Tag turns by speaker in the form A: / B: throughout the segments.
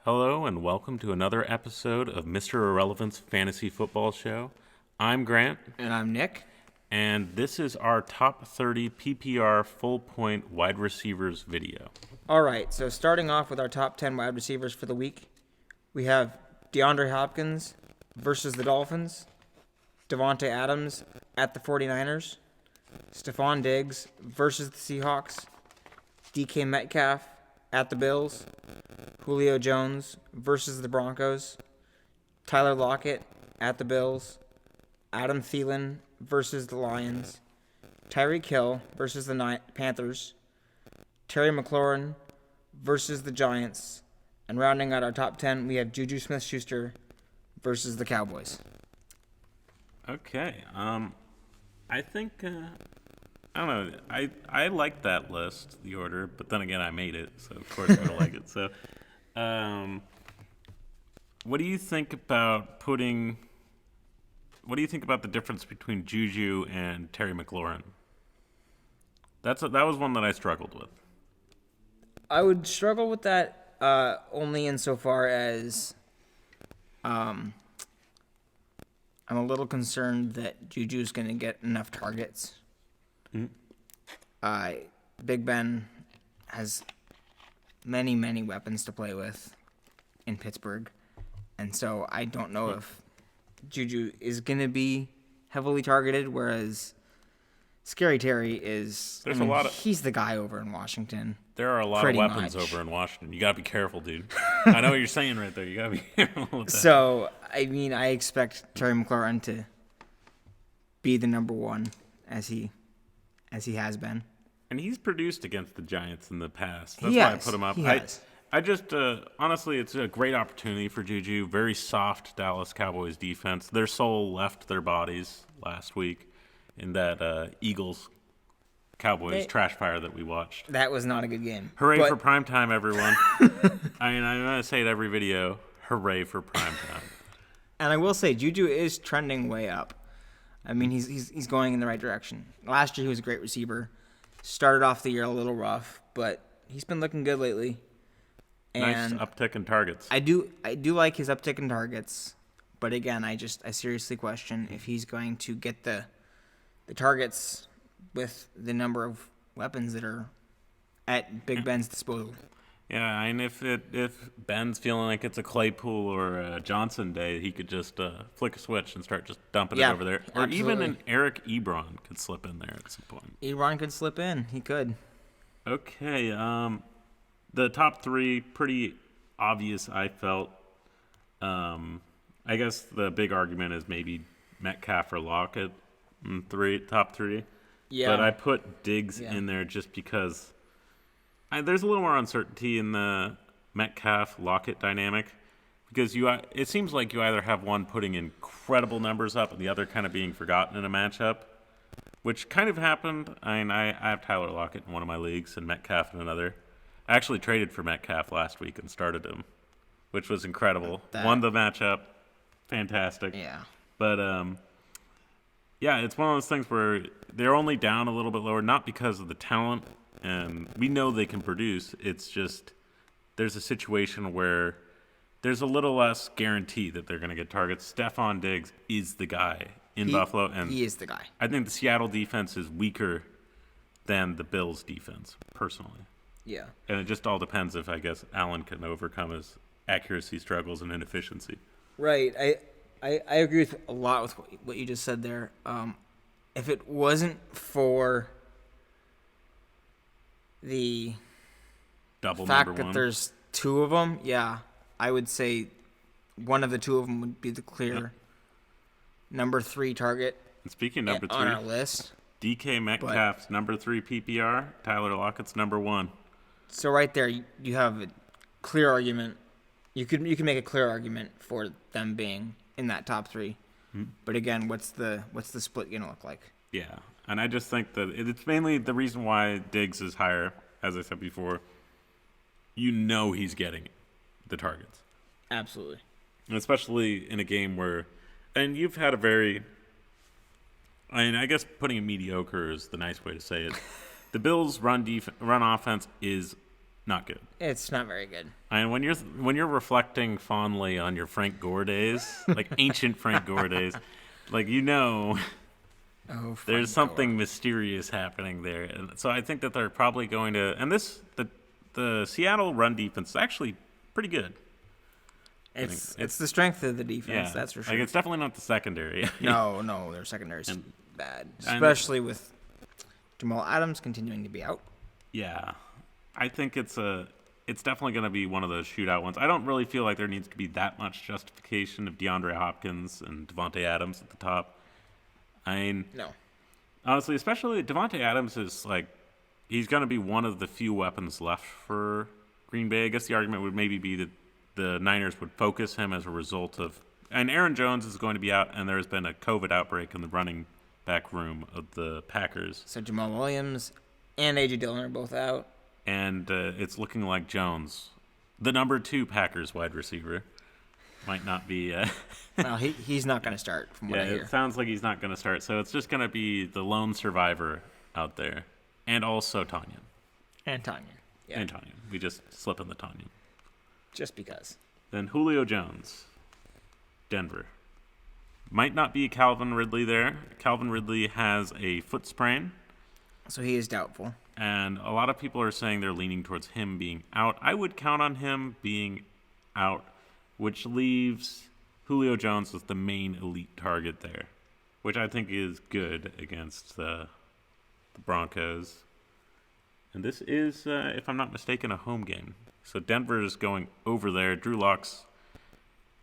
A: Hello and welcome to another episode of Mr. Irrelevant's Fantasy Football Show. I'm Grant.
B: And I'm Nick.
A: And this is our top 30 PPR full point wide receivers video.
B: All right, so starting off with our top 10 wide receivers for the week, we have DeAndre Hopkins versus the Dolphins, Devontae Adams at the 49ers, Stephon Diggs versus the Seahawks, DK Metcalf at the Bills, Julio Jones versus the Broncos, Tyler Lockett at the Bills, Adam Thielen versus the Lions, Tyreek Hill versus the Panthers, Terry McLaurin versus the Giants, and rounding out our top 10, we have Juju Smith-Schuster versus the Cowboys.
A: Okay, I think, I don't know, I like that list, the order, but then again, I made it, so of course I'm going to like it. So, what do you think about the difference between Juju and Terry McLaurin? That was one that I struggled with.
B: I would struggle with that only insofar as I'm a little concerned that Juju's going to get enough targets. Mm-hmm. Big Ben has many, many weapons to play with in Pittsburgh, and so I don't know if Juju is going to be heavily targeted, whereas Scary Terry is. He's the guy over in Washington.
A: There are a lot of weapons over in Washington. You got to be careful, dude. I know what you're saying right there. You got to be careful with that.
B: So, I expect Terry McLaurin to be the number one as he has been.
A: And he's produced against the Giants in the past. That's why I put him up. I just, honestly, it's a great opportunity for Juju. Very soft Dallas Cowboys defense. Their soul left their bodies last week in that Eagles-Cowboys trash fire that we watched.
B: That was not a good game.
A: Hooray for primetime, everyone. I'm going to say it every video. Hooray for primetime.
B: And I will say, Juju is trending way up. He's going in the right direction. Last year, he was a great receiver. Started off the year a little rough, but he's been looking good lately.
A: And nice uptick in targets.
B: I do like his uptick in targets, but again, I seriously question if he's going to get the targets with the number of weapons that are at Big Ben's disposal.
A: Yeah, and if Ben's feeling like it's a Claypool or a Johnson day, he could just flick a switch and start just dumping it over there. Or absolutely. Even an Eric Ebron could slip in there at some point.
B: Ebron could slip in. He could.
A: Okay, the top three, pretty obvious, I felt. I guess the big argument is maybe Metcalf or Lockett in top three. Yeah. But I put Diggs in there just because there's a little more uncertainty in the Metcalf-Lockett dynamic because it seems like you either have one putting incredible numbers up and the other kind of being forgotten in a matchup, which kind of happened. I have Tyler Lockett in one of my leagues and Metcalf in another. I actually traded for Metcalf last week and started him, which was incredible. Won the matchup. Fantastic.
B: Yeah.
A: But, it's one of those things where they're only down a little bit lower, not because of the talent, and we know they can produce. It's just there's a situation where there's a little less guarantee that they're going to get targets. Stephon Diggs is the guy in Buffalo. And
B: he is the guy.
A: I think the Seattle defense is weaker than the Bills defense, personally.
B: Yeah.
A: And it just all depends if, I guess, Allen can overcome his accuracy struggles and inefficiency.
B: Right. I agree with a lot with what you just said there. If it wasn't for the
A: double
B: fact that there's two of them, I would say one of the two of them would be the clear number 3 target.
A: And speaking of number 3
B: on our list,
A: DK Metcalf's number 3 PPR, Tyler Lockett's number 1.
B: So right there, you have a clear argument. You can make a clear argument for them being in that top 3. Mm-hmm. But again, what's the split going to look like?
A: Yeah, and I just think that it's mainly the reason why Diggs is higher, as I said before. He's getting the targets.
B: Absolutely.
A: And especially in a game where, and you've had I guess putting it mediocre is the nice way to say it. The Bills' run offense is Not good.
B: It's not very good.
A: And when you're reflecting fondly on your Frank Gore days, like ancient Frank Gore days, like there's something mysterious happening there. And so I think that they're probably going to, and the Seattle run defense is actually pretty good.
B: It's the strength of the defense, that's for sure.
A: Like it's definitely not the secondary.
B: No, their secondary's bad, especially with Jamal Adams continuing to be out.
A: Yeah, I think it's definitely going to be one of those shootout ones. I don't really feel like there needs to be that much justification of DeAndre Hopkins and Davante Adams at the top.
B: No.
A: Honestly, especially Davante Adams is like, he's going to be one of the few weapons left for Green Bay. I guess the argument would maybe be that the Niners would focus him as a result of, and Aaron Jones is going to be out, and there's been a COVID outbreak in the running back room of the Packers.
B: So Jamal Williams and A.J. Dillon are both out.
A: And it's looking like Jones, the number 2 Packers wide receiver, might not be.
B: Well, he's not going to start from what I hear.
A: It sounds like he's not going to start. So it's just going to be the lone survivor out there. And also Tanyan.
B: And Tanyan. Yeah.
A: And Tanyan. We just slip in the Tanyan.
B: Just because.
A: Then Julio Jones, Denver. Might not be Calvin Ridley there. Calvin Ridley has a foot sprain.
B: So he is doubtful.
A: And a lot of people are saying they're leaning towards him being out. I would count on him being out, which leaves Julio Jones as the main elite target there, which I think is good against the Broncos. And this is, if I'm not mistaken, a home game. So Denver is going over there. Drew Lock's,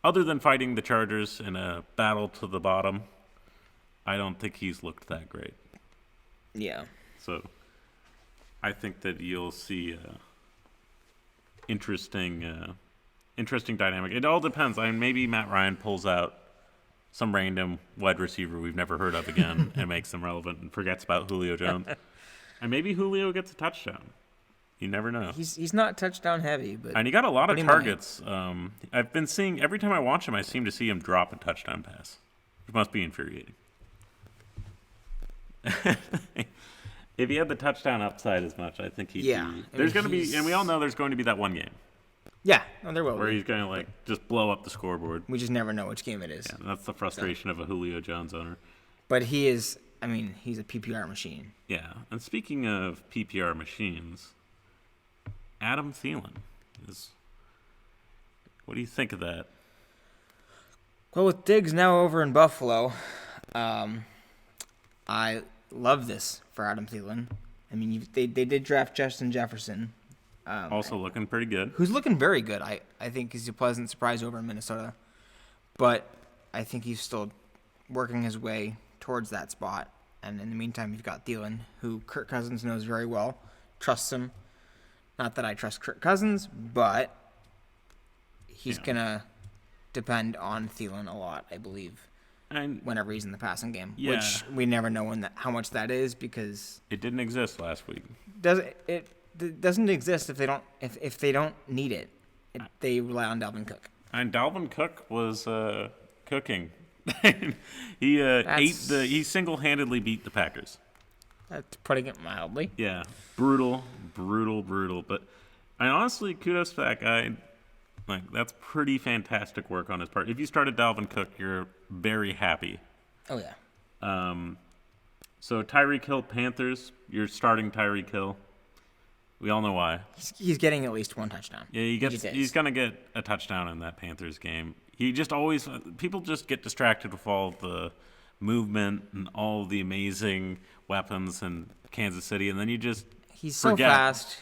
A: other than fighting the Chargers in a battle to the bottom, I don't think he's looked that great.
B: Yeah.
A: So I think that you'll see interesting dynamic. It all depends. I mean, maybe Matt Ryan pulls out some random wide receiver we've never heard of again and makes them relevant and forgets about Julio Jones. And maybe Julio gets a touchdown. You never know.
B: He's not touchdown heavy, but
A: and he got a lot of targets. I've been seeing, every time I watch him, I seem to see him drop a touchdown pass. It must be infuriating. If he had the touchdown upside as much, I think he'd be. There's going to be, and we all know there's going to be that one game.
B: Yeah, there will be.
A: Where he's going to like just blow up the scoreboard.
B: We just never know which game it is.
A: Yeah, that's the frustration of a Julio Jones owner.
B: But he is, I mean, he's a PPR machine.
A: Yeah, and speaking of PPR machines, Adam Thielen is. What do you think of that?
B: Well, with Diggs now over in Buffalo, I love this for Adam Thielen. I mean, they did draft Justin Jefferson.
A: Also looking pretty good.
B: Who's looking very good. I think he's a pleasant surprise over in Minnesota. But I think he's still working his way towards that spot. And in the meantime, you've got Thielen, who Kirk Cousins knows very well, trusts him. Not that I trust Kirk Cousins, but he's going to depend on Thielen a lot, I believe.
A: And
B: whenever he's in the passing game,
A: yeah.
B: Which we never know how much that is because
A: it didn't exist last week.
B: It doesn't exist if they don't need it. They rely on Dalvin Cook.
A: And Dalvin Cook was cooking. He single-handedly beat the Packers.
B: That's putting it mildly.
A: Yeah, brutal. But I honestly, kudos to that guy. Like, that's pretty fantastic work on his part. If you started Dalvin Cook, you're very happy.
B: Oh, yeah.
A: So Tyreek Hill, Panthers, you're starting Tyreek Hill. We all know why.
B: He's getting at least one touchdown.
A: Yeah, he's going to get a touchdown in that Panthers game. People just get distracted with all the movement and all the amazing weapons in Kansas City, and then you just
B: He's
A: forget.
B: So fast.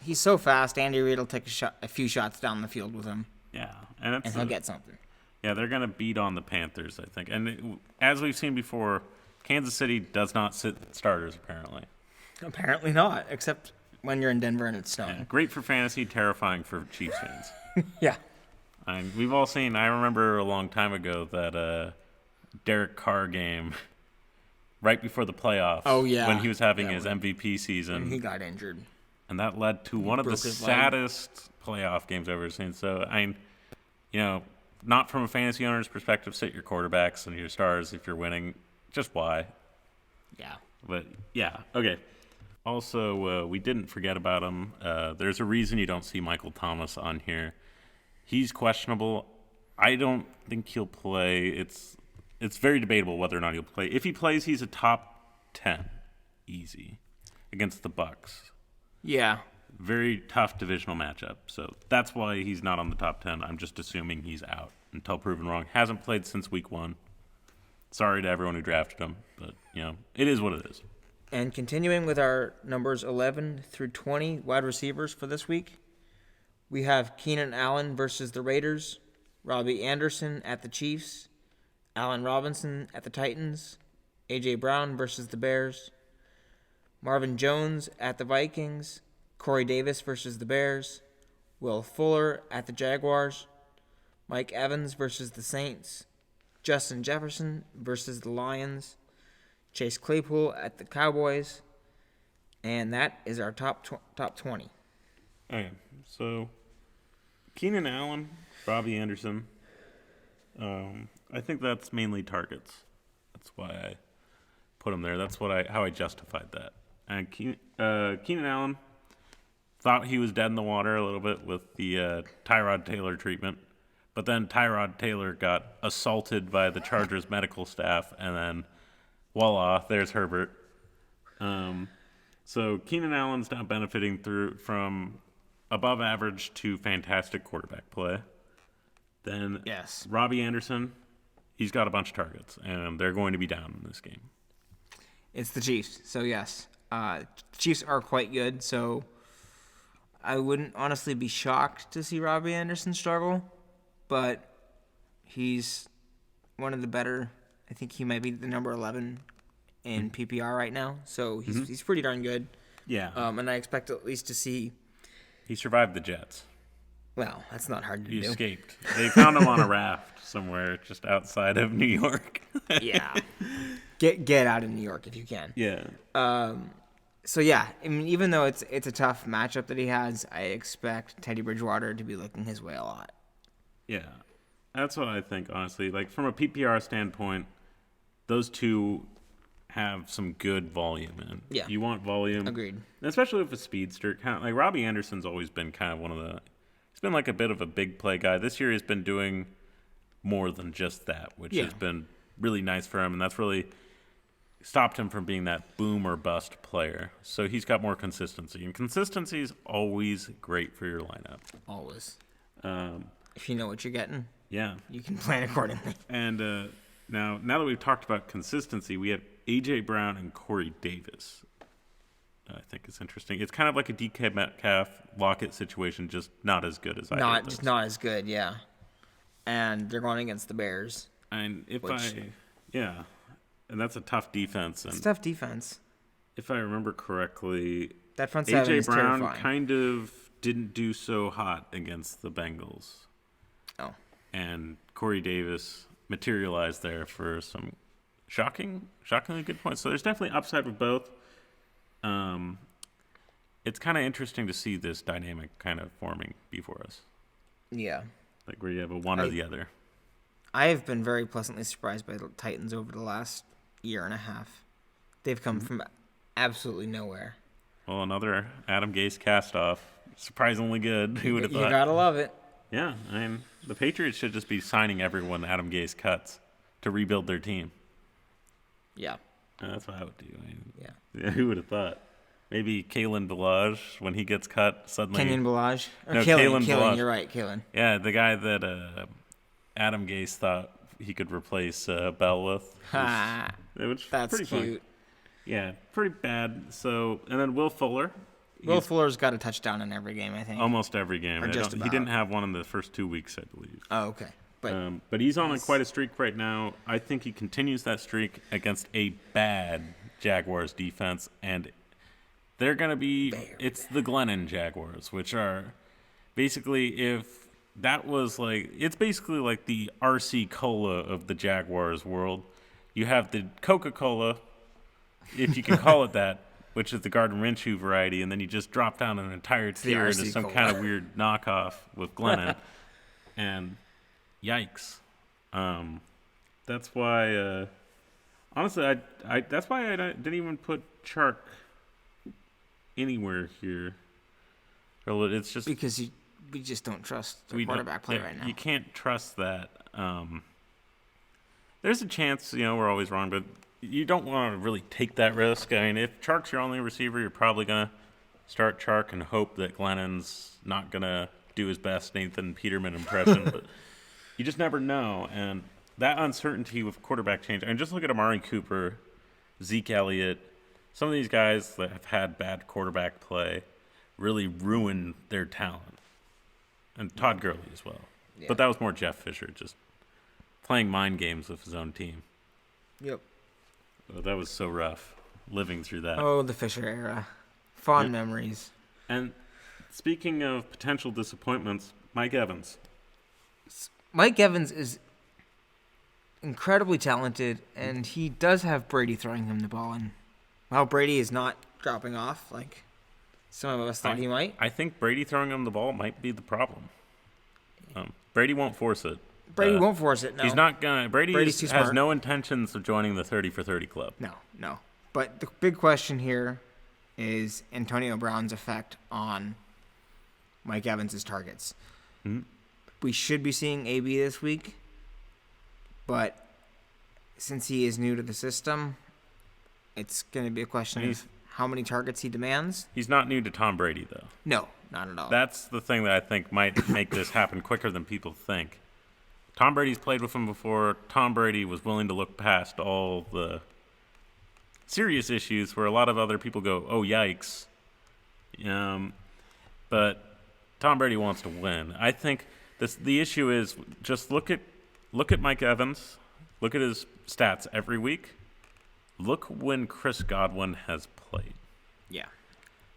B: He's so fast. Andy Reid will take a few shots down the field with him.
A: Yeah, and
B: he'll get something.
A: Yeah, they're going to beat on the Panthers, I think. And as we've seen before, Kansas City does not sit starters, apparently.
B: Apparently not, except when you're in Denver and it's snowing.
A: Yeah, great for fantasy, terrifying for Chiefs fans.
B: Yeah.
A: We've all seen, I remember a long time ago that Derek Carr game right before the playoffs.
B: Oh, yeah.
A: When he was having his MVP season.
B: And he got injured.
A: And that led to one of the saddest playoff games I've ever seen. So, not from a fantasy owner's perspective, sit your quarterbacks and your stars if you're winning. Just why?
B: Yeah.
A: But, yeah. Okay. Also, we didn't forget about him. There's a reason you don't see Michael Thomas on here. He's questionable. I don't think he'll play. It's very debatable whether or not he'll play. If he plays, he's a top 10, easy, against the Bucks.
B: Yeah.
A: Very tough divisional matchup. So that's why he's not on the top 10. I'm just assuming he's out until proven wrong. Hasn't played since week 1. Sorry to everyone who drafted him, but, it is what it is.
B: And continuing with our numbers 11 through 20 wide receivers for this week, we have Keenan Allen versus the Raiders, Robbie Anderson at the Chiefs, Allen Robinson at the Titans, A.J. Brown versus the Bears, Marvin Jones at the Vikings, Corey Davis versus the Bears, Will Fuller at the Jaguars, Mike Evans versus the Saints, Justin Jefferson versus the Lions, Chase Claypool at the Cowboys, and that is our top 20.
A: Okay, so Keenan Allen, Robbie Anderson. I think that's mainly targets. That's why I put him there. That's how I justified that. And Keenan Allen thought he was dead in the water a little bit with the Tyrod Taylor treatment, but then Tyrod Taylor got assaulted by the Chargers medical staff, and then voila, there's Herbert. So Keenan Allen's now benefiting from above average to fantastic quarterback play. Then
B: yes,
A: Robbie Anderson, he's got a bunch of targets, and they're going to be down in this game.
B: It's the Chiefs, so yes. The Chiefs are quite good, so I wouldn't honestly be shocked to see Robbie Anderson struggle, but he's one of the better. I think he might be the number 11 in PPR right now, so he's pretty darn good.
A: Yeah.
B: And I expect at least to see.
A: He survived the Jets.
B: Well, that's not hard to do.
A: He escaped. They found him on a raft somewhere just outside of New York.
B: Yeah. Get out of New York if you can.
A: Yeah.
B: So yeah, I mean, even though it's a tough matchup that he has, I expect Teddy Bridgewater to be looking his way a lot.
A: Yeah. That's what I think, honestly. Like, from a PPR standpoint, those two have some good volume in.
B: Yeah.
A: You want volume.
B: Agreed.
A: Especially with a speedster. Kind of, like, Robbie Anderson's always been kind of one of the... He's been like a bit of a big play guy. This year he's been doing more than just that, which has been really nice for him, and that's really stopped him from being that boom or bust player. So he's got more consistency, and consistency is always great for your lineup.
B: Always. If you know what you're getting,
A: yeah,
B: you can plan accordingly.
A: And now that we've talked about consistency, we have A.J. Brown and Corey Davis. I think it's interesting. It's kind of like a DK Metcalf Lockett situation, just not as good as
B: not as good, yeah. And they're going against the Bears.
A: And and that's a tough defense.
B: It's a tough defense.
A: If I remember correctly,
B: that front seven
A: A.J.
B: is
A: Brown
B: terrifying.
A: kind of didn't do so hot against the Bengals.
B: Oh.
A: And Corey Davis materialized there for some shockingly good points. So there's definitely upside with both. It's kind of interesting to see this dynamic kind of forming before us.
B: Yeah.
A: Like where you have a one or the other.
B: I have been very pleasantly surprised by the Titans over the last year and a half. They've come from absolutely nowhere.
A: Well, another Adam Gase cast-off. Surprisingly good. Who would have thought?
B: You gotta love it.
A: Yeah, I mean, the Patriots should just be signing everyone Adam Gase cuts to rebuild their team.
B: Yeah.
A: That's what I would do. Yeah, who would have thought? Maybe Kalen Ballage, when he gets cut, suddenly...
B: Kalen Ballage?
A: No, Kalen Ballage.
B: You're right, Kalen.
A: Yeah, the guy that Adam Gase thought he could replace Bell with.
B: That's
A: pretty
B: cute.
A: Fun. Yeah, pretty bad. So, and then Will Fuller.
B: Will Fuller's got a touchdown in every game, I think.
A: Almost every game.
B: Or just about.
A: He didn't have one in the first 2 weeks, I believe.
B: Oh, okay.
A: But he's on quite a streak right now. I think he continues that streak against a bad Jaguars defense, and they're going to be – it's the Glennon Jaguars, which are basically if that was like – it's basically like the RC Cola of the Jaguars world. You have the Coca-Cola, if you can call it that, which is the Gardner Minshew variety, and then you just drop down an entire tier into some kind of weird knockoff with Glennon. And – yikes! That's why. Honestly, I that's why I didn't even put Chark anywhere here. It's just
B: because we just don't trust the quarterback play right now.
A: You can't trust that. There's a chance, we're always wrong, but you don't want to really take that risk. I mean, if Chark's your only receiver, you're probably going to start Chark and hope that Glennon's not going to do his best Nathan Peterman impression. But you just never know. And that uncertainty with quarterback change. I mean, just look at Amari Cooper, Zeke Elliott. Some of these guys that have had bad quarterback play really ruin their talent. And Todd Gurley as well. Yeah. But that was more Jeff Fisher, just playing mind games with his own team.
B: Yep.
A: Oh, that was so rough, living through that.
B: Oh, the Fisher era. Fond memories.
A: And speaking of potential disappointments, Mike Evans.
B: Mike Evans is incredibly talented, and he does have Brady throwing him the ball. And while Brady is not dropping off like some of us thought he might.
A: I think Brady throwing him the ball might be the problem. Brady won't force it.
B: Brady won't force it, no.
A: He's not going to. Brady
B: has
A: no intentions of joining the 30 for 30 club.
B: No. But the big question here is Antonio Brown's effect on Mike Evans' targets.
A: Mm-hmm.
B: We should be seeing AB this week, but since he is new to the system, it's going to be a question of how many targets he demands.
A: He's not new to Tom Brady, though.
B: No, not at all.
A: That's the thing that I think might make this happen quicker than people think. Tom Brady's played with him before. Tom Brady was willing to look past all the serious issues where a lot of other people go, oh, yikes. But Tom Brady wants to win. I think the issue is just look at Mike Evans. Look at his stats every week. Look when Chris Godwin has played.
B: Yeah.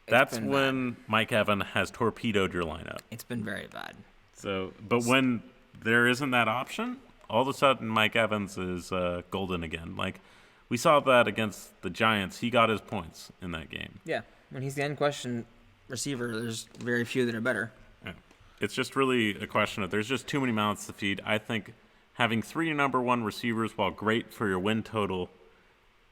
A: That's when Mike Evans has torpedoed your lineup.
B: It's been very bad.
A: But when there isn't that option, all of a sudden Mike Evans is golden again. Like, we saw that against the Giants. He got his points in that game.
B: Yeah. When he's the unquestioned receiver, there's very few that are better.
A: Yeah. It's just really a question of there's just too many mouths to feed. I think having 3 number 1 receivers, while great for your win total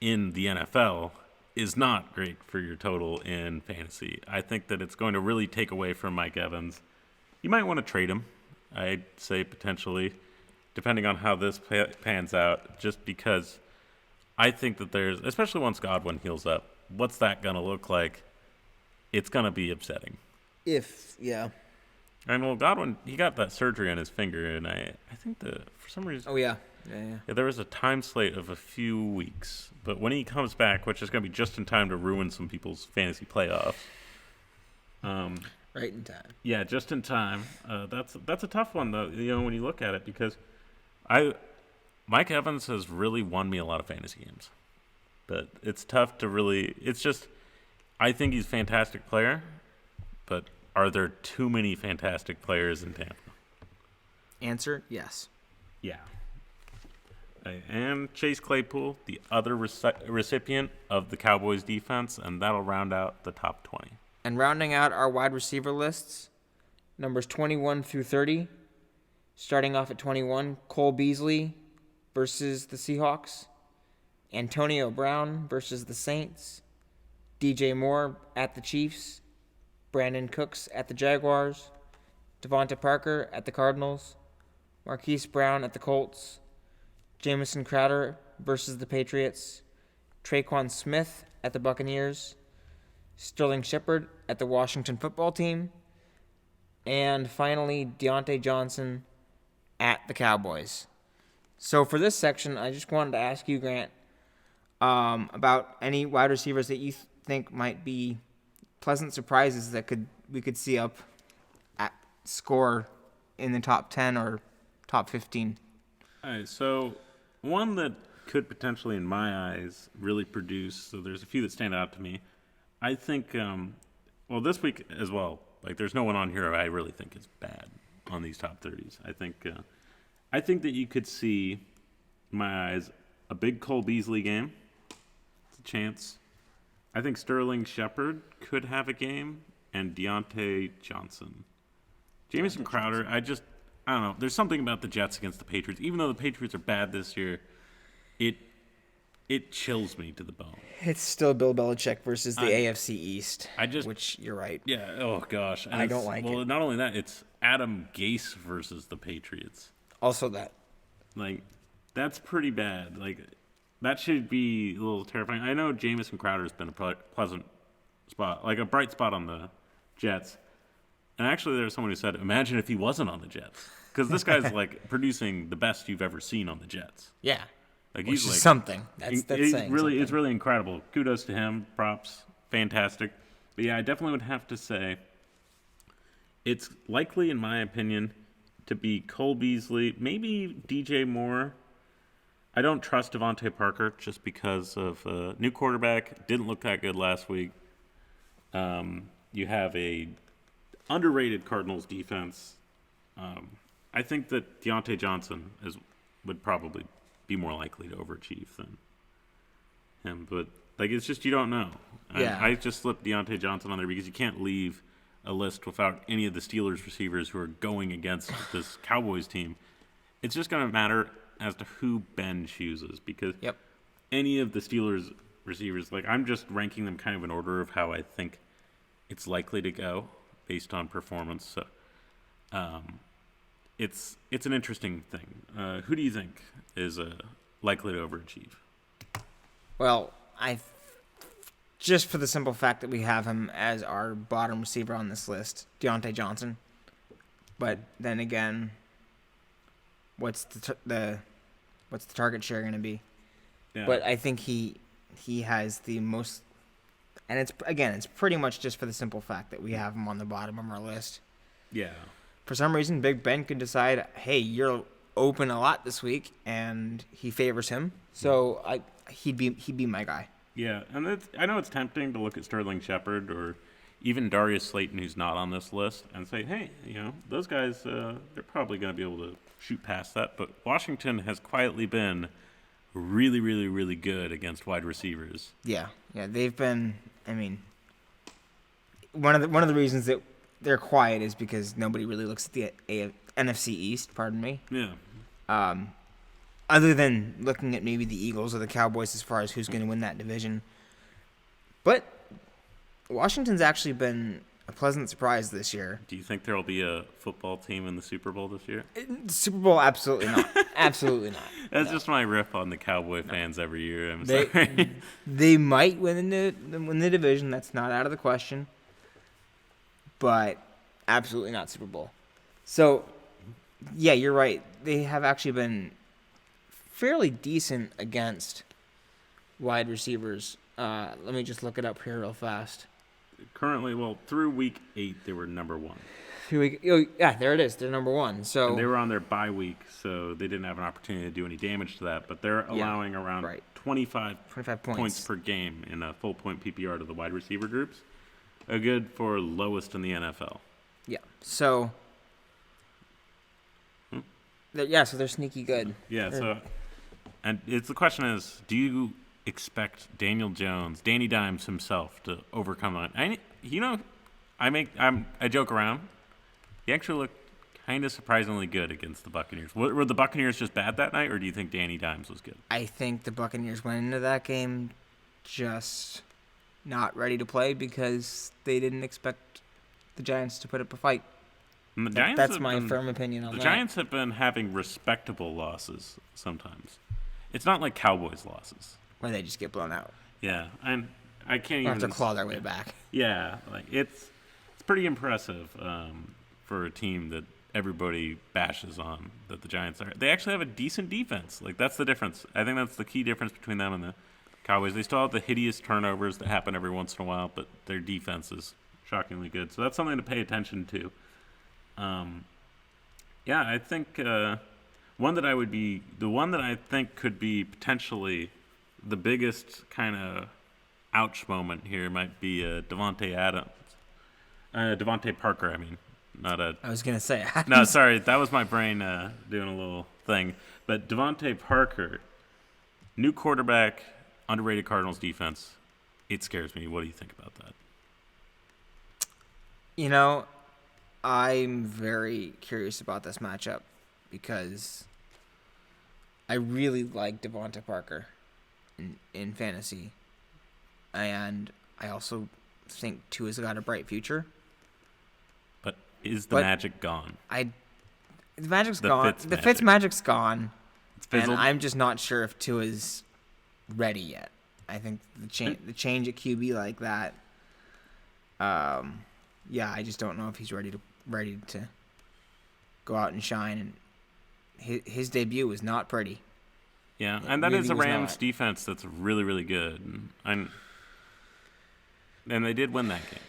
A: in the NFL, is not great for your total in fantasy. I think that it's going to really take away from Mike Evans. You might want to trade him, I'd say potentially, depending on how this pans out, just because I think that there's, especially once Godwin heals up, what's that going to look like? It's going to be upsetting.
B: Yeah.
A: And well, Godwin, he got that surgery on his finger, and I think that for some reason.
B: Oh, yeah.
A: Yeah, there was a time slate of a few weeks, but when he comes back, which is going to be just in time to ruin some people's fantasy playoffs.
B: Right in time.
A: Yeah, just in time. That's a tough one though. When you look at it, because Mike Evans has really won me a lot of fantasy games, but it's tough to really. It's just, I think he's a fantastic player, but are there too many fantastic players in Tampa?
B: Answer: yes.
A: Yeah. And Chase Claypool, the other recipient of the Cowboys defense, and that'll round out the top 20.
B: And rounding out our wide receiver lists, numbers 21 through 30, starting off at 21, Cole Beasley versus the Seahawks, Antonio Brown versus the Saints, DJ Moore at the Chiefs, Brandon Cooks at the Jaguars, Devonta Parker at the Cardinals, Marquise Brown at the Colts, Jamison Crowder versus the Patriots, Traquan Smith at the Buccaneers, Sterling Shepard at the Washington Football Team, and finally Deontay Johnson at the Cowboys. So for this section, I just wanted to ask you, Grant, about any wide receivers that you think might be pleasant surprises that we could see up at score in the top 10 or top 15.
A: All right, so one that could potentially, in my eyes, really produce, so there's a few that stand out to me. I think, this week as well, like there's no one on here I really think is bad on these top 30s. I think that you could see, in my eyes, a big Cole Beasley game. It's a chance. I think Sterling Shepard could have a game, and Deontay Johnson. Jamison Crowder, I don't know. There's something about the Jets against the Patriots. Even though the Patriots are bad this year, it chills me to the bone.
B: It's still Bill Belichick versus the AFC East. Which you're right.
A: Yeah. Oh gosh. And
B: I don't like it.
A: Well, not only that, it's Adam Gase versus the Patriots.
B: Also that.
A: Like, that's pretty bad. Like, that should be a little terrifying. I know Jamison Crowder's been a pleasant spot, like a bright spot on the Jets. And actually, there's someone who said, imagine if he wasn't on the Jets. Because this guy's, like, producing the best you've ever seen on the Jets.
B: Yeah.
A: Like,
B: Which is something. That's saying
A: really,
B: something.
A: It's really incredible. Kudos to him. Props. Fantastic. But yeah, I definitely would have to say it's likely, in my opinion, to be Cole Beasley, maybe DJ Moore. I don't trust Devontae Parker just because of new quarterback. Didn't look that good last week. You have a underrated Cardinals defense. I think that Deontay Johnson would probably be more likely to overachieve than him. But, like, it's just you don't know.
B: Yeah.
A: I just slipped Deontay Johnson on there because you can't leave a list without any of the Steelers receivers who are going against this Cowboys team. It's just going to matter as to who Ben chooses because any of the Steelers receivers, like, I'm just ranking them kind of in order of how I think it's likely to go based on performance. So it's an interesting thing. Who do you think is likely to overachieve?
B: Well, just for the simple fact that we have him as our bottom receiver on this list, Deontay Johnson. But then again, what's the target share going to be? Yeah. But I think he has the most, and it's pretty much just for the simple fact that we have him on the bottom of our list.
A: Yeah.
B: For some reason, Big Ben could decide, hey, you're open a lot this week, and he favors him. So he'd be my guy.
A: Yeah, and I know it's tempting to look at Sterling Shepard or even Darius Slayton, who's not on this list, and say, hey, those guys, they're probably going to be able to shoot past that. But Washington has quietly been really, really, really good against wide receivers.
B: Yeah, they've been. I mean, one of the reasons that they're quiet is because nobody really looks at the NFC East. Pardon me.
A: Yeah.
B: Other than looking at maybe the Eagles or the Cowboys as far as who's going to win that division. But Washington's actually been a pleasant surprise this year.
A: Do you think there will be a football team in the Super Bowl this year?
B: Super Bowl, absolutely not. Absolutely not.
A: That's just my riff on the Cowboy fans every year. I'm sorry.
B: They might win the division. That's not out of the question. But absolutely not Super Bowl. So, yeah, you're right. They have actually been fairly decent against wide receivers. Let me just look it up here real fast.
A: Currently, through week 8, they were number 1.
B: Yeah, there it is. They're number 1. So
A: and they were on their bye week, so they didn't have an opportunity to do any damage to that. But they're allowing around 25 points per game in a full point PPR to the wide receiver groups. A good for lowest in the NFL.
B: Yeah. So. So they're sneaky good.
A: Yeah. So, and the question is, do you expect Danny Dimes himself to overcome that? I joke around. He actually looked kind of surprisingly good against the Buccaneers. Were the Buccaneers just bad that night, or do you think Danny Dimes was good?
B: I think the Buccaneers went into that game just not ready to play because they didn't expect the Giants to put up a fight. That's my firm opinion on that.
A: The Giants have been having respectable losses sometimes. It's not like Cowboys losses.
B: Where they just get blown out.
A: Yeah, and I can't even...
B: have to claw their way back.
A: Yeah, like it's pretty impressive for a team that everybody bashes on, that the Giants are. They actually have a decent defense. Like, that's the difference. I think that's the key difference between them and the Cowboys. They still have the hideous turnovers that happen every once in a while, but their defense is shockingly good. So that's something to pay attention to. I think the one that I think could be potentially the biggest kind of ouch moment here might be Devontae Parker. I mean, I
B: was gonna say.
A: No, sorry, that was my brain doing a little thing. But Devontae Parker, new quarterback, underrated Cardinals defense. It scares me. What do you think about that?
B: I'm very curious about this matchup because I really like Devontae Parker. in fantasy. And I also think Tua's got a bright future.
A: But is the magic gone?
B: The magic's gone. The Fitz magic's gone.
A: It's fizzled.
B: And I'm just not sure if Tua's ready yet. I think the change at QB like that. I just don't know if he's ready to go out and shine. And his debut was not pretty.
A: Yeah, and that is a Rams defense that's really, really good. And they did win that game.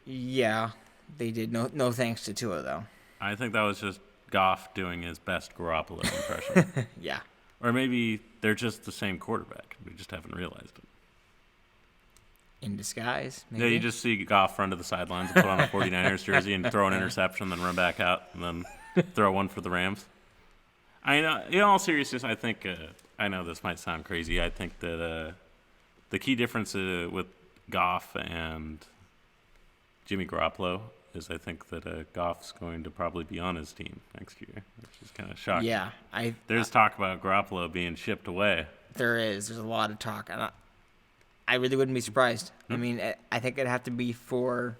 B: Yeah, they did. No thanks to Tua, though.
A: I think that was just Goff doing his best Garoppolo impression.
B: Yeah.
A: Or maybe they're just the same quarterback. We just haven't realized it.
B: In disguise, maybe?
A: Yeah, you just see Goff run to the sidelines and put on a 49ers jersey and throw an interception, then run back out, and then throw one for the Rams. I know, in all seriousness, I think, I know this might sound crazy, I think that the key difference with Goff and Jimmy Garoppolo is I think that Goff's going to probably be on his team next year, which is kind of shocking.
B: Yeah.
A: There's talk about Garoppolo being shipped away.
B: There is. There's a lot of talk. And I really wouldn't be surprised. I mean, I think it'd have to be for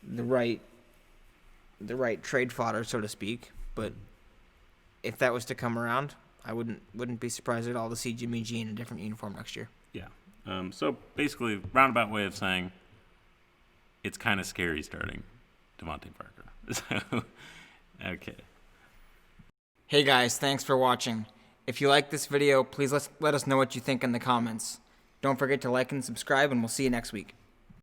B: the right trade fodder, so to speak. But if that was to come around, I wouldn't be surprised at all to see Jimmy G in a different uniform next year.
A: Yeah. So basically, roundabout way of saying it's kind of scary starting Devontae Parker. So, okay.
B: Hey guys, thanks for watching. If you like this video, please let us know what you think in the comments. Don't forget to like and subscribe, and we'll see you next week.